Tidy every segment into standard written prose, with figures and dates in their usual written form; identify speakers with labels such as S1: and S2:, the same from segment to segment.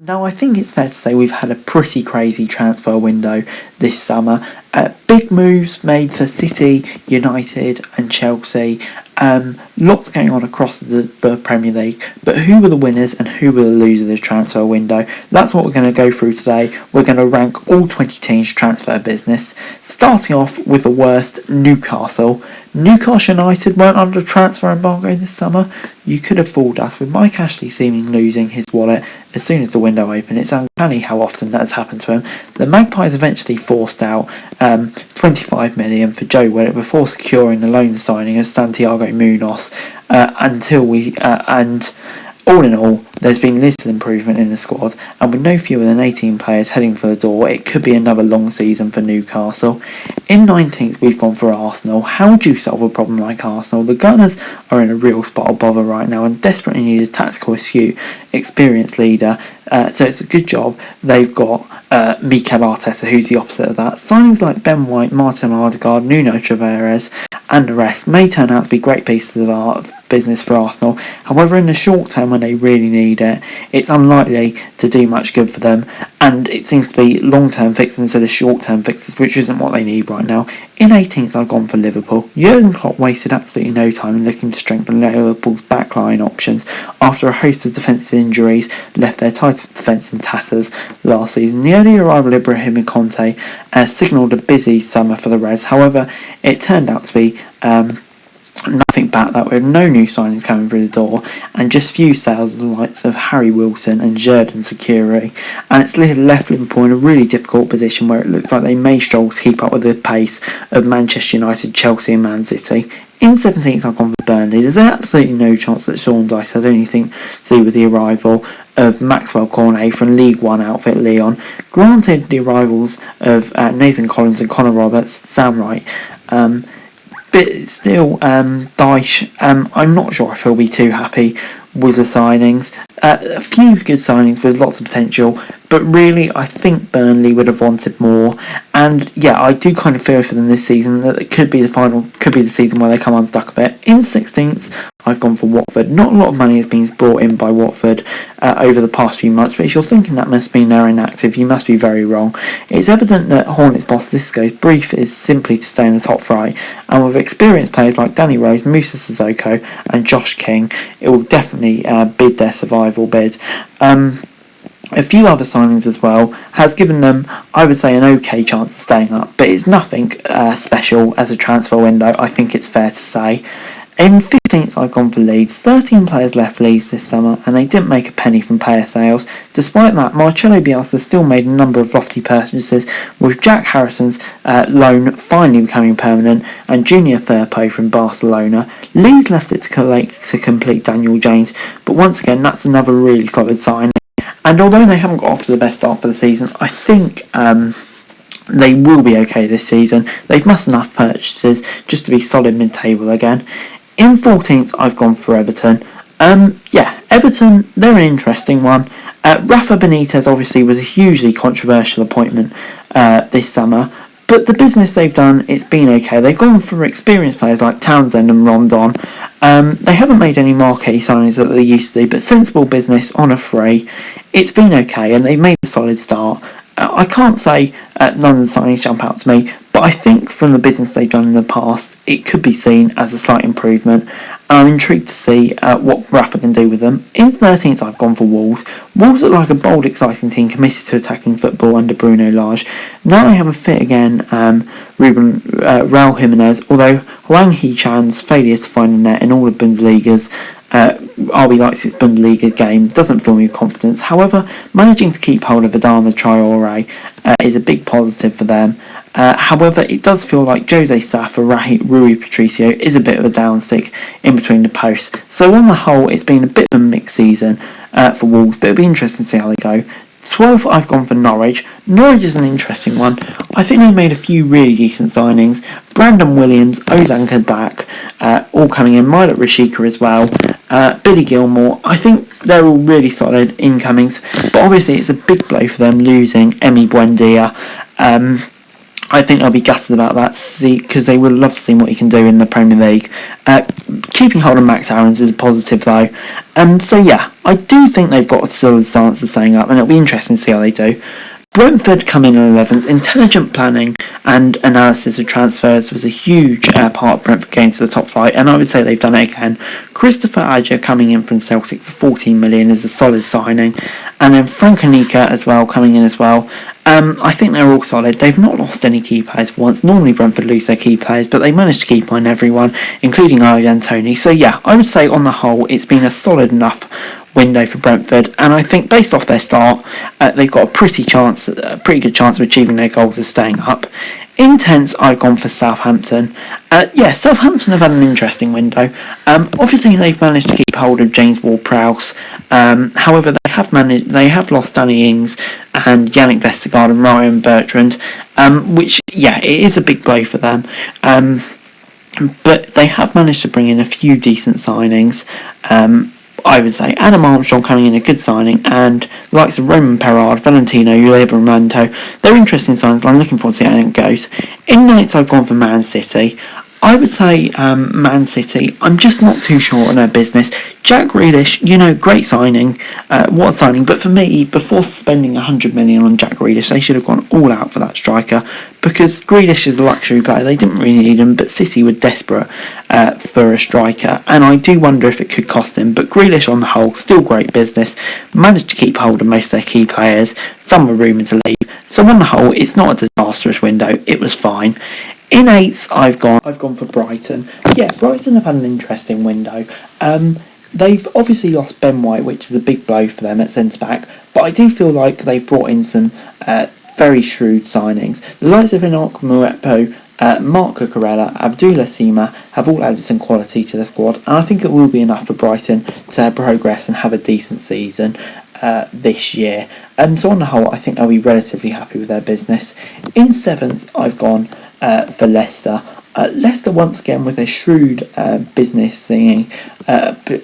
S1: Now, I think it's fair to say we've had a pretty crazy transfer window this summer. Big moves made for City, United and Chelsea. Lots going on across the Premier League. But who were the winners and who were the losers of this transfer window? That's what we're going to go through today. We're going to rank all 20 teams' transfer business. Starting off with the worst, Newcastle. Newcastle United weren't under a transfer embargo this summer. You could have fooled us, with Mike Ashley seemingly losing his wallet as soon as the window opened. It's uncanny how often that has happened to him. The Magpies eventually forced out 25 million for Joe Willock before securing the loan signing of Santiago Munoz. And all in all, there's been little improvement in the squad, and with no fewer than 18 players heading for the door, it could be another long season for Newcastle. In 19th, we've gone for Arsenal. How do you solve a problem like Arsenal? The Gunners are in a real spot of bother right now and desperately need a tactical astute, experienced leader. So it's a good job they've got Mikel Arteta, who's the opposite of that. Signings like Ben White, Martin Odegaard, Nuno Tavares and the rest may turn out to be great pieces of art business for Arsenal. However, in the short term when they really need it, it's unlikely to do much good for them, and it seems to be long-term fixes instead of short-term fixes, which isn't what they need right now. In 18th, I've gone for Liverpool. Jurgen Klopp wasted absolutely no time in looking to strengthen Liverpool's backline options after a host of defensive injuries left their title defence in tatters last season. The early arrival of Ibrahim Conte signalled a busy summer for the Reds. However, it turned out to be nothing back that, with no new signings coming through the door and just few sales of the likes of Harry Wilson and Xherdan Shaqiri, and it's left Liverpool in a really difficult position where it looks like they may struggle to keep up with the pace of Manchester United, Chelsea and Man City. In 17th, I've gone for Burnley. There's absolutely no chance that Sean Dyche had anything to do with the arrival of Maxwell Cornet from League One outfit Lyon. Granted, the arrivals of Nathan Collins and Connor Roberts, Sam Wright, but still, Dyche, I'm not sure if he'll be too happy with the signings. A few good signings with lots of potential, but really I think Burnley would have wanted more. And yeah, I do kind of fear for them this season that it could be the season where they come unstuck a bit. In 16th, I've gone for Watford. Not a lot of money has been brought in by Watford over the past few months, but if you're thinking that must mean they're inactive, you must be very wrong. It's evident that Hornets boss Xisco's brief is simply to stay in the top flight, and with experienced players like Danny Rose, Musa Sissoko and Josh King, it will definitely bid their survival bid. A few other signings as well has given them, I would say, an okay chance of staying up, but it's nothing special as a transfer window, I think it's fair to say. In 15th, I've gone for Leeds. 13 players left Leeds this summer, and they didn't make a penny from player sales. Despite that, Marcelo Bielsa still made a number of lofty purchases, with Jack Harrison's loan finally becoming permanent, and Junior Firpo from Barcelona. Leeds left it to complete Daniel James, but once again, that's another really solid sign. And although they haven't got off to the best start for the season, I think they will be okay this season. They've made enough purchases just to be solid mid-table again. In 14th, I've gone for Everton. Everton, they're an interesting one. Rafa Benitez obviously was a hugely controversial appointment this summer, but the business they've done, it's been okay. They've gone for experienced players like Townsend and Rondon. They haven't made any marquee signings that they used to do, but sensible business on a free. It's been okay, and they've made a solid start. I can't say none of the signings jump out to me, but I think from the business they've done in the past, it could be seen as a slight improvement. I'm intrigued to see what Rafa can do with them. In 13th, I've gone for Wolves. Wolves look like a bold, exciting team committed to attacking football under Bruno Lage. Now they have a fit again, Raul Jimenez, although Hwang Hee-chan's failure to find a net in all of Bundesliga's RB Leipzig's Bundesliga game doesn't fill me with confidence. However, managing to keep hold of Adama Traore is a big positive for them. However, it does feel like Jose Sa for Rui Patricio is a bit of a downstick in between the posts. So on the whole, it's been a bit of a mixed season for Wolves, but it'll be interesting to see how they go. 12th, I've gone for Norwich. Norwich is an interesting one. I think they made a few really decent signings. Brandon Williams, Ozan Kabak, all coming in. Milot Rashica as well. Billy Gilmore. I think they're all really solid incomings, but obviously it's a big blow for them losing Emi Buendia. I think they'll be gutted about that, because they would love to see what he can do in the Premier League. Keeping hold of Max Aarons is a positive, though. So yeah, I do think they've got a solid stance of staying up, and it'll be interesting to see how they do. Brentford come in 11th. Intelligent planning and analysis of transfers was a huge part of Brentford getting to the top flight, and I would say they've done it again. Christopher Adger coming in from Celtic for 14 million is a solid signing, and then Frank Onika as well coming in as well. I think they're all solid. They've not lost any key players for once. Normally Brentford lose their key players, but they managed to keep on everyone, including Ivan Toney. So yeah, I would say on the whole it's been a solid enough window for Brentford, and I think based off their start, they've got a pretty good chance of achieving their goals of staying up. In 10th, I've gone for Southampton. Southampton have had an interesting window. Obviously, they've managed to keep hold of James Ward-Prowse. However, they have lost Danny Ings and Yannick Vestergaard and Ryan Bertrand, which, it is a big blow for them. But they have managed to bring in a few decent signings. I would say Adam Armstrong coming in a good signing, and the likes of Roman Perard, Valentino, Livramento. They're interesting signings. I'm looking forward to seeing how it goes. In 9th, I've gone for Man City. I would say Man City, I'm just not too sure on their business. Jack Grealish, great signing. What a signing. But for me, before spending 100 million on Jack Grealish, they should have gone all out for that striker, because Grealish is a luxury player. They didn't really need him, but City were desperate for a striker, and I do wonder if it could cost him. But Grealish on the whole, still great business. Managed to keep hold of most of their key players. Some were rumoured to leave. So on the whole, it's not a disastrous window. It was fine. In 8th, I've gone for Brighton. Yeah, Brighton have had an interesting window. They've obviously lost Ben White, which is a big blow for them at centre-back, but I do feel like they've brought in some very shrewd signings. The likes of Enoch Muepo, Mark Cucurella, Abdullah Sima have all added some quality to the squad, and I think it will be enough for Brighton to progress and have a decent season this year. And so on the whole, I think they'll be relatively happy with their business. In 7th, I've gone for Leicester. Leicester once again with a shrewd business singing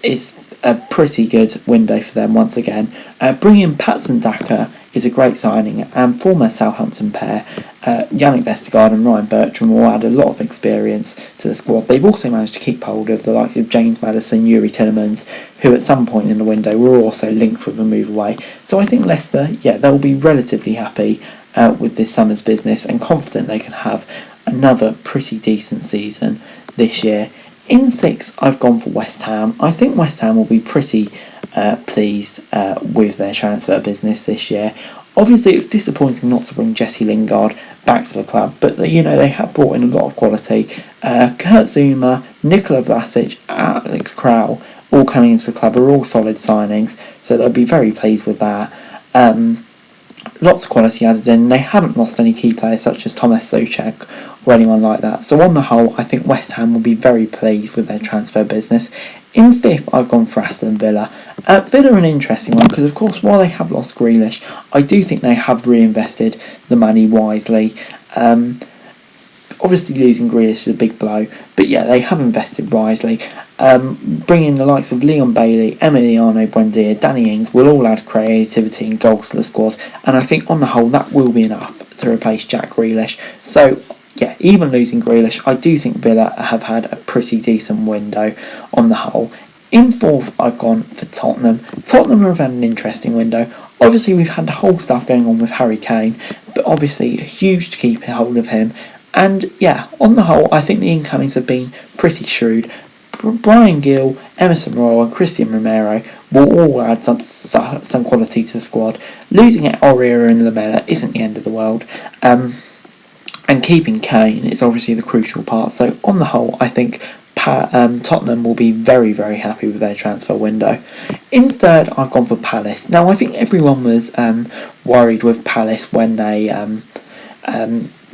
S1: is a pretty good window for them once again. Bringing in Patson Daka is a great signing, and former Southampton pair Yannick Vestergaard and Ryan Bertrand will add a lot of experience to the squad. They've also managed to keep hold of the likes of James Maddison, Yuri Tillemans, who at some point in the window were also linked with a move away. So I think Leicester, they'll be relatively happy with this summer's business, and confident they can have another pretty decent season this year. In 6th, I've gone for West Ham. I think West Ham will be pretty pleased with their transfer business this year. Obviously, it was disappointing not to bring Jesse Lingard back to the club, but they have brought in a lot of quality. Kurt Zouma, Nikola Vlasic, Alex Crowell, all coming into the club, are all solid signings, so they'll be very pleased with that. Lots of quality added in. They haven't lost any key players such as Thomas Souček or anyone like that. So on the whole, I think West Ham will be very pleased with their transfer business. In 5th, I've gone for Aston Villa. Villa are an interesting one because, of course, while they have lost Grealish, I do think they have reinvested the money wisely. Obviously, losing Grealish is a big blow, but they have invested wisely. Bringing the likes of Leon Bailey, Emiliano Buendia, Danny Ings will all add creativity and goals to the squad, and I think on the whole that will be enough to replace Jack Grealish. So even losing Grealish, I do think Villa have had a pretty decent window on the whole. In 4th, I've gone for Tottenham. Tottenham have had an interesting window. Obviously, we've had the whole stuff going on with Harry Kane, but obviously huge to keep hold of him. And on the whole, I think the incomings have been pretty shrewd. Brian Gill, Emerson Royal and Christian Romero will all add some quality to the squad. Losing at Aurier and Lamela isn't the end of the world. And keeping Kane is obviously the crucial part. So on the whole, I think Tottenham will be very, very happy with their transfer window. In 3rd, I've gone for Palace. Now, I think everyone was worried with Palace when they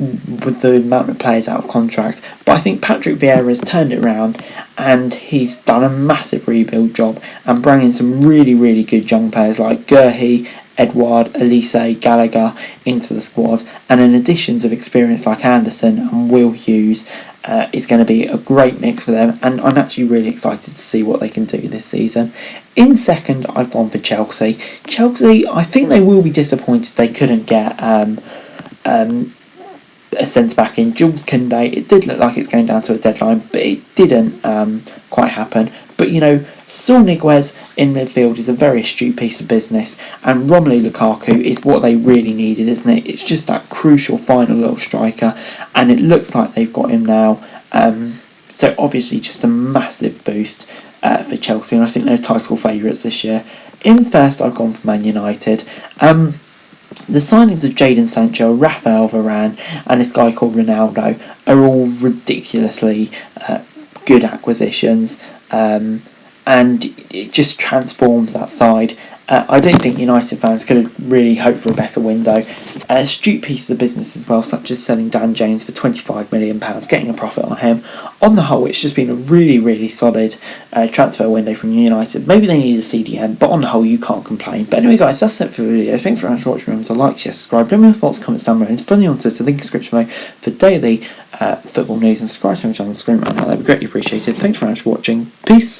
S1: with the amount of players out of contract, but I think Patrick Vieira has turned it around and he's done a massive rebuild job and brought in some really, really good young players like Gurhey, Edouard, Elise, Gallagher into the squad, and in additions of experience like Anderson and Will Hughes, is going to be a great mix for them, and I'm actually really excited to see what they can do this season. In 2nd, I've gone for Chelsea. Chelsea, I think they will be disappointed they couldn't get a centre-back in, Jules Koundé. It did look like it's going down to a deadline, but it didn't quite happen. But, Saul Niguez in midfield is a very astute piece of business, and Romelu Lukaku is what they really needed, isn't it? It's just that crucial final little striker, and it looks like they've got him now. So obviously just a massive boost for Chelsea, and I think they're title favourites this year. In first, I've gone for Man United. The signings of Jadon Sancho, Rafael Varane, and this guy called Ronaldo are all ridiculously good acquisitions, and it just transforms that side. I don't think United fans could have really hoped for a better window. Astute pieces of business as well, such as selling Dan James for £25 million, getting a profit on him. On the whole, it's just been a really, really solid transfer window from United. Maybe they need a CDM, but on the whole, you can't complain. But anyway, guys, that's it for the video. Thanks very much for watching. Remember to like, share, subscribe. Let me know your thoughts, comments down below. And follow me on Twitter, link in the description below for daily football news, and subscribe to my channel on the screen right now. That would be greatly appreciated. Thanks very much for watching. Peace.